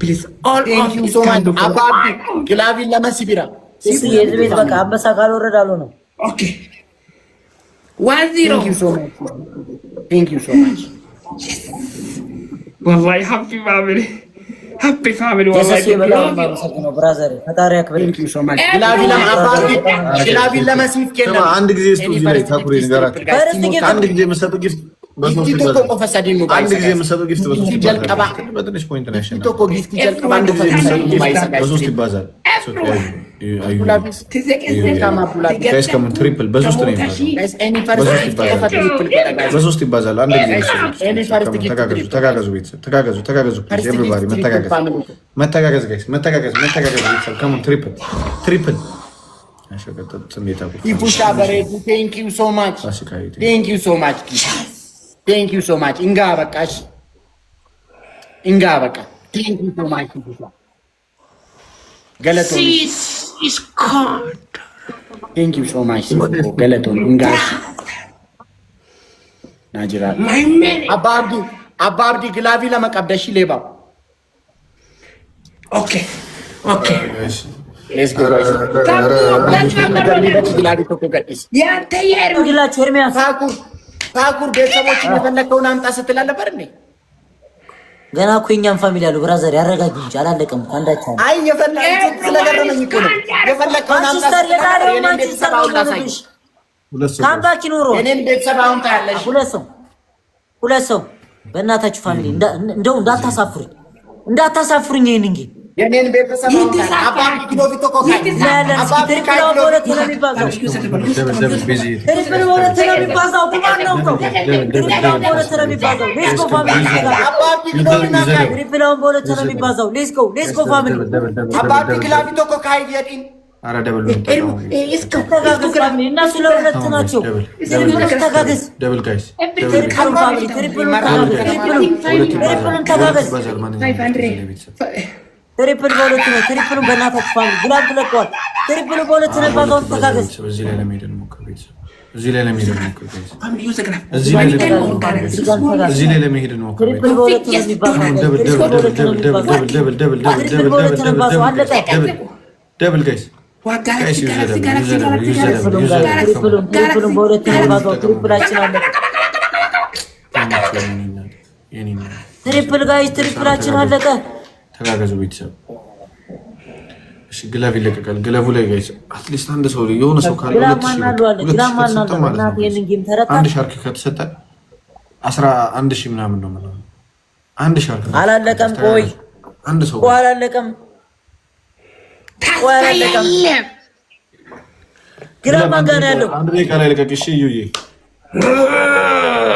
Please, all of you so much. Abadi, Gilavi lama sibira. Yes, baka ambasa kalore dalo no. Okay. 1-0. Thank you so much. Thank you so much. Yes. Wallahi, happy family. Happy family. Wallahi, brother. Thank you so much. Gilavi lama abadi. Gilavi lama sif kena. Come and give this to me. Thakuri ngarat. And give me some gift. Ito ko fasadin mo guys. And give me some gift. Jal kaba. Badanish point international. Ito ko gift jal kaba. Ito fasadin mo guys. Bazus ti bazar. Guys, guys come on triple. Bazus ti guys, any first gift ko triple kita guys. Bazus ti bazar. And give any first gift. Tagagazu bits. Tagagazu please everybody. Metagagas guys. Metagagas. Come on triple. Triple. Thank you so much. Thank you so much. Thank you so much. Inga bakash. Thank you so much. Galaton. Sis is called. Thank you so much. Galaton. Inga. Najira. My man. Ababdi Gilavi lama kabdashi leba. Okay. Let's go guys. Yeah, tired. Gila cherme as. ታኩር ቤተሰቦች የፈለከውን አምጣ ስትል ነበር እንዴ? ገና እኮ እኛም ፋሚሊ አሉ ብራዘር ያረጋጉ እንጂ አላለቀም። ካንዳቻ አይ የፈለከውን ስለገረመኝ እኮ ነው። የፈለከውን አምጣ ስትል ነበር። የኔን ቤተሰብ አሁን ላሳይ። ካምባክ ይኖሮ የኔን ቤተሰብ አሁን ታያለሽ። ሁለት ሰው በእናታችሁ ፋሚሊ እንደው እንዳታሳፍሩኝ ይሄን እንጂ የኔን ቤተሰብ አሁን ታያለሽ። አባቢ ኪሎ ቢቶ ኮካይ ትሪፕል ወለት ነው የሚባዛው። ትሪፕል ወለት ነው የሚባዛው። ማን ነው ነው? ትሪፕል ወለት ነው የሚባዛው። ሌትስ ጎ ፋሚሊ። አባቢ ኪሎ ቢናካ ትሪፕል ወለት ነው የሚባዛው። ሌትስ ጎ ፋሚሊ። አባቢ ኪሎ ቢቶ ኮካይ የዲን አረ ደብል እነሱ ለሁለት ናቸው። ተጋገዝ ደብል ጋይስ ትሪፕል ተጋገዝ ትሪፕል በሁለት ነው። ትሪፕሉን በእናታችሁ ፋሚሊ ጉላብ ትለቀዋል። ትሪፕሉ በሁለት ነው ባዛውን ተጋገዝ። እዚህ ላይ ለመሄድ እንሞክር ቤት። እዚህ ላይ ለመሄድ እንሞክር ቤት። እዚህ ላይ ለመሄድ እንሞክር። ትሪፕል በሁለት ነው የሚባዛው። ደብል ጋይስ ትሪፕሉን በሁለት ነው የሚባዛው። ትሪፕላችን አለ። ትሪፕል ጋይስ ትሪፕላችን አለቀ። ተጋገዙ ቤተሰብ። እሺ ግላቭ ይለቀቃል። ግላቭ ላይ ጋይስ አትሊስት አንድ ሰው የሆነ ሰው ካለ አንድ ሻርክ ከተሰጠ 11,000 ምናምን ነው ማለት ነው። አንድ ሻርክ አላለቀም። ቆይ አንድ ሰው አላለቀም። ግላማ ጋር ያለው አንድ ደቂቃ ላይ ልቀቅ። እሺ ዩዬ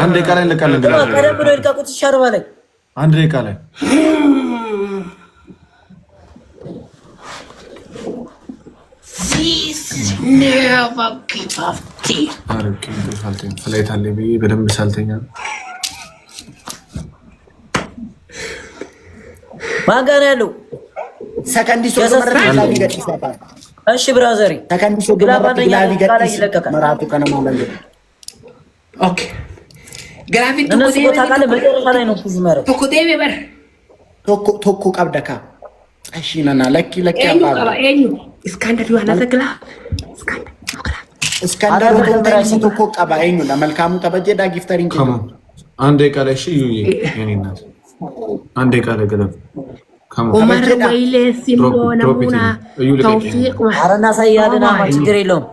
አንድ ደቂቃ ላይ ልቀቃለን። ግላቭ ቀደም ብሎ ይልቀቁት ሻርባ ላይ አንድ ደቂቃ ላይ Never give up. ፍላይት አለ ብዬ በደንብ ሳልተኛ ማጋር ያለው ሰከንዲሶ እሺ ብራዘሪ ሰከንዲሶ ግላባኛ ላይ ይለቀቃል። መራቱ ከነማ መንገድ ኦኬ ግራፊክ እነሱ ቦታ ካለ መጨረሻ ላይ ነው ፉዝ ማረ Toko deve ber. ቶኮ ቀብደካ እሺ ነና ለኪ Enyu. Iskandar yu another glove. እስካንዳር ቶኮ ቀባ ኤኙ ለመልካሙ ተበጀዳ ጊፍተሪንግ አንድ ደቂቃ ላይ እሺ ዩዬ የኔ እናት አንድ ደቂቃ ላይ ገለብ Umar Waile Simona Tawfiq አረና ሳይያደና ችግር የለውም።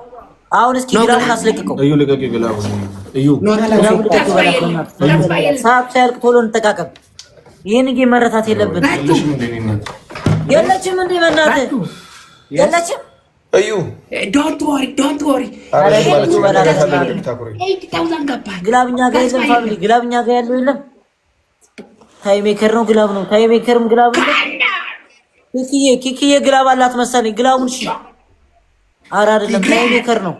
አሁን እስኪ ግራውን አስለቅቀው እዩ ልቀቅ ግላቡ እዩ ሳብ ሳይልቅ ቶሎ እንጠቃቀም። ይሄን ጌ መረታት የለብን። የለችም እንዴ በእናትህ የለችም። እዩ Don't worry. ግላብኛ ጋር የለም ፋሚሊ ግላብኛ ጋር ያለው የለም። ታይሜከር ነው ግላብ ነው። ታይሜከርም ግላብ ነው። ኪኪዬ ግላብ አላት መሰለኝ ግላቡን እሺ ኧረ አይደለም ታይሜከር ነው።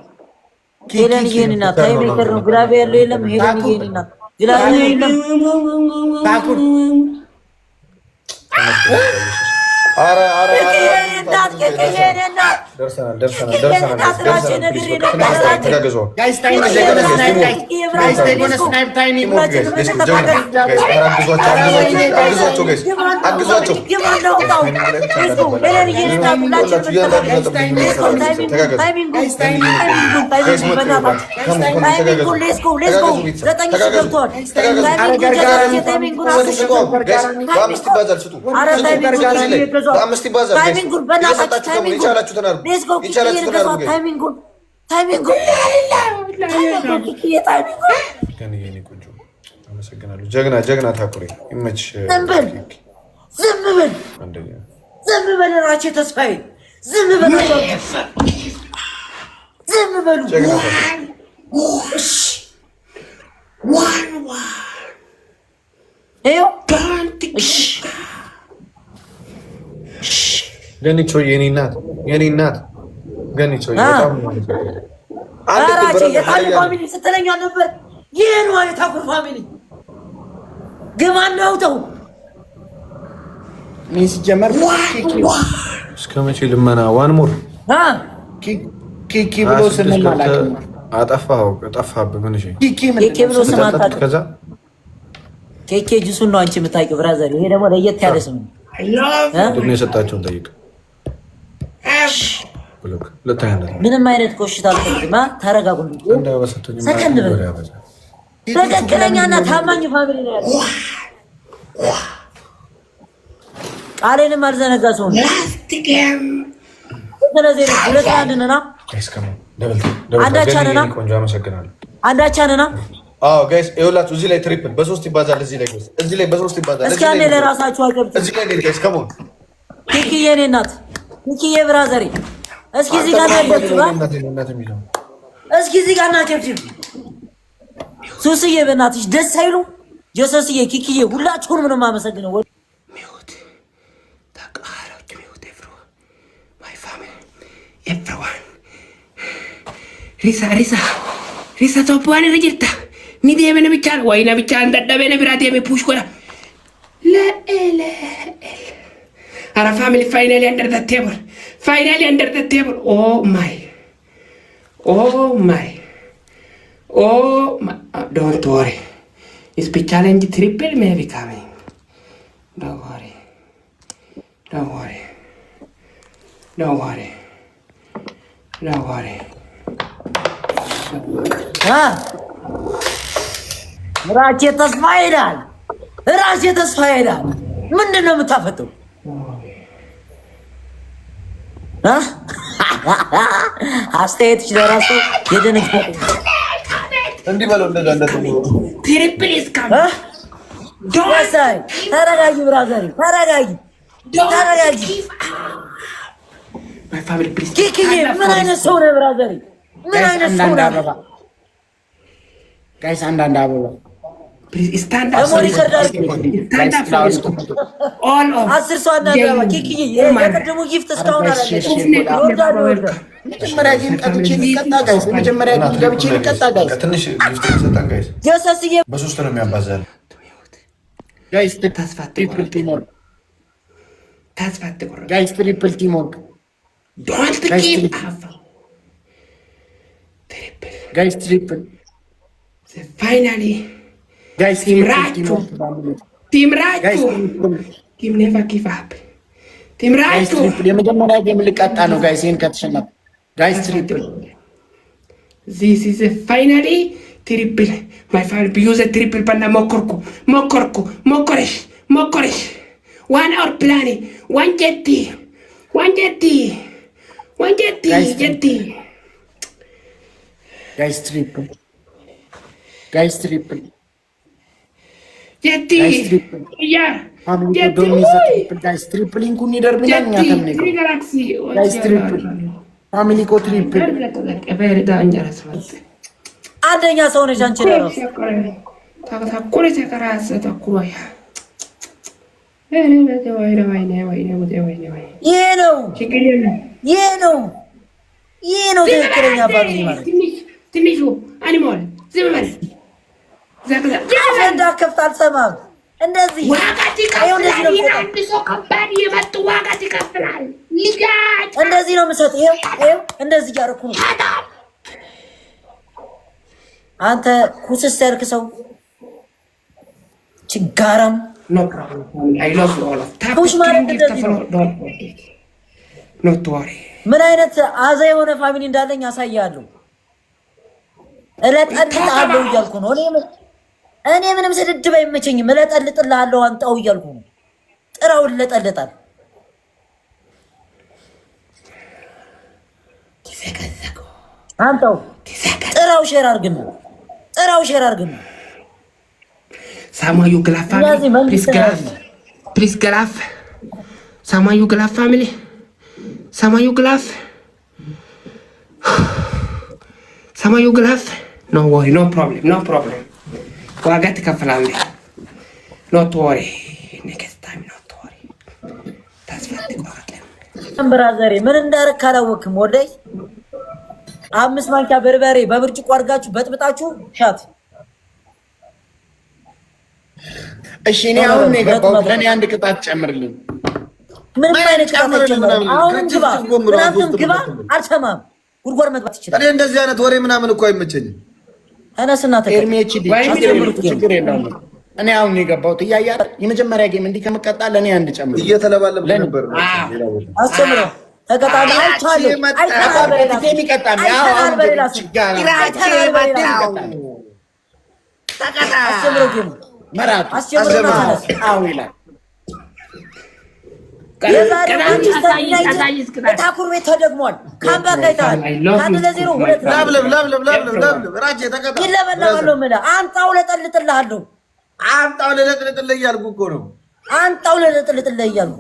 ሄለን ይሄንና ታይሜከር ነው ግላብ ያለው የለም። ሄለን ይሄንና ግላብ የለም። ታኩር አረ ጀግና ታኩሪ ይመችሽ። ዝም በል ራቼ ተስፋዬ ዝም በል ጀግና ገኒቾ የኔ እናት ገኒቾ በጣም አራቼ የታኩር ፋሚሊ ስትለኛ ነበር። ይሄ ነው የታኩር ፋሚሊ ግማን ነው ተው ምን ሲጀመር እስከ መቼ ልመና ዋን ሞር ኪኪ ብሎ ስምን ማለት ጠፋብህ ምን እሺ ኪኪ ብሎ ስም አታውቅም። ከዛ ኬኬ ጁሱን ነው አንቺ የምታውቂው ብራዘር። ይሄ ደግሞ ለየት ያለ ስም ነው። ነው የሰጣቸውን ጠይቅ ብሎክ ምንም አይነት ኮሽታ አልፈልግም። ተረጋጉ። ሰከንድ በል ትክክለኛና ታማኝ ፋሚሊ ነው ያለው። ቃሌንም አልዘነጋ ሰው ነው። ስለዚህ ሁለት አንድ ነና አንዳቻንና አዎ ጋይስ ይኸውላችሁ እዚህ ላይ ትሪፕል በ3 ይባዛል። እዚህ ላይ በ3 ይባዛል። እስኪ አንዴ ለራሳችሁ አቀብጡ። እዚህ ላይ ጋይስ ከሞን ኪኪ የኔ እናት ኪኪ የብራዘሬ እስኪ እዚህ ጋር ናጨብጭብ። እስኪ እዚህ ጋር ናጨብጭብ። ሱስዬ በእናትሽ ደስ አይሉ ጆሰስዬ ኪኪዬ ሁላችሁንም ነው የማመሰግነው። ሚውት ተቃራጭ ሚውት ኤቭሪዋን ማይ ፋሚሊ ኤቭሪዋን ሪሳ ቶፕዋን ረጅርታ ኒዴመነ ብቻ ወይና ብቻ እንደደበነ ብራቴ ፑሽ ኮራ አራ ፋሚሊ ፋይናሊ አንደር ዘ ቴብል ኦ ማይ don't worry it's big challenge triple maybe coming don't worry ራቼ ተስፋ ይላል። ምንድን ነው የምታፈጠው? አስተያየትሽ ለራሱ የደነገጠ እንዲህ በለው እንደዛ ትሪፕል is coming ተረጋጊ ብራዘር ተረጋጊ my family please ኪኪዬ ምን አይነት ሰው ነው ብራዘር? ምን አይነት ሰው ነው? ጋይስ አንዳንድ አበባ please stand up all of 10 ሰው አንዳንድ አበባ ኪኪዬ የቀደሙ ጊፍት እስካሁን አላለሽ። መጀመሪያ ግን ቀጥቼ ሊቀጣ ጋይስ መጀመሪያ ግን ገብቼ ሊቀጣ ጋይስ ትንሽ ጊፍት ሰጣን ጋይስ ጆሰስዬ በ3 ነው የሚያባዛል ጋይስ ትሪፕል ቲምወርክ ጋይስ ትሪፕል ቲምወርክ don't keep up guys triple finally guys team Rachu team never give up team Rachu የመጀመሪያ ጌም ልቀጣ ነው ጋይስ ይሄን ከተሸነፈ guys triple this is a finally triple my father use a triple panna mokoresh 1 hour planning 1 jetti guys triple jetti yeah guys triple ኢንኩን ይደርብኛል ያተምነኝ guys triple ፋሚሊ ኮ triple አንደኛ ሰው ነሽ አንቺ ነው ታቆረ ተከራሰ ተኩሮያ ይሄ ነው ትክክለኛ ፋሚሊ ማለት ትንሹ አኒሞል ዝም በል ዘንዳ ከፍታ አልሰማም። እንደዚህ ዋጋ ትከፍላለህ። አንድ ሰው ከባድ የመጡ ዋጋ ትከፍላለህ። እንደዚህ ነው የምሰጥ። ይኸው እንደዚህ እያደረኩ ነው። አንተ ኩስስ ያልክ ሰው ችጋራም ምን አይነት አዛ የሆነ ፋሚሊ እንዳለኝ አሳያለሁ። እለጠልጥልሃለሁ እያልኩ ነው። እኔ ምንም ስድድብ አይመቸኝም። እለጠልጥልሃለሁ አንጣው እያልኩ ነው። ጥራው እለጠልጣል። አንጣው ጥራው ሼር አድርግና Samayu Glaf family, please Glaf. Samayu Glaf family, Samayu Glaf. Samayu Glaf. No worry, no problem. ዋጋ ትከፍላለህ። Not worry. Next time, not worry. ብራዘሬ ምን እንዳደረክ አላወቅም። ወደይ 5 ማንኪያ በርበሬ በብርጭቆ አድርጋችሁ በጥብጣችሁ ሻት። እሺ እኔ አሁን የገባሁት ለኔ አንድ ቅጣት ጨምርልኝ። ምን አይነት ቅጣት ጨምርልኝ? አሁን ግባ አልሰማም። ጉድጓድ መግባት ይችላል። እኔ እንደዚህ አይነት ወሬ ምናምን እኮ አይመቸኝም። ተነስና ኤርሜች ችግር የለውም። እኔ አሁን የገባሁት እያያለ የመጀመሪያ ጌም እንዲህ ከምቀጣ ለኔ አንድ ጨምር። እየተለባለብኩ ነበር። አስጨምረው ተቀጣለ አይቻለሁ። ታኩር ቤት ተደግሟል። ካምባክ አይተሃል። ከአንድ ለዜሮ ሁለት ይለበለባለሁ። አምጣው ለጠልጥልሃለሁ። አምጣው ለጠልጥልህ እያልኩ እኮ ነው። አንጣው ለጠልጥልህ እያልኩ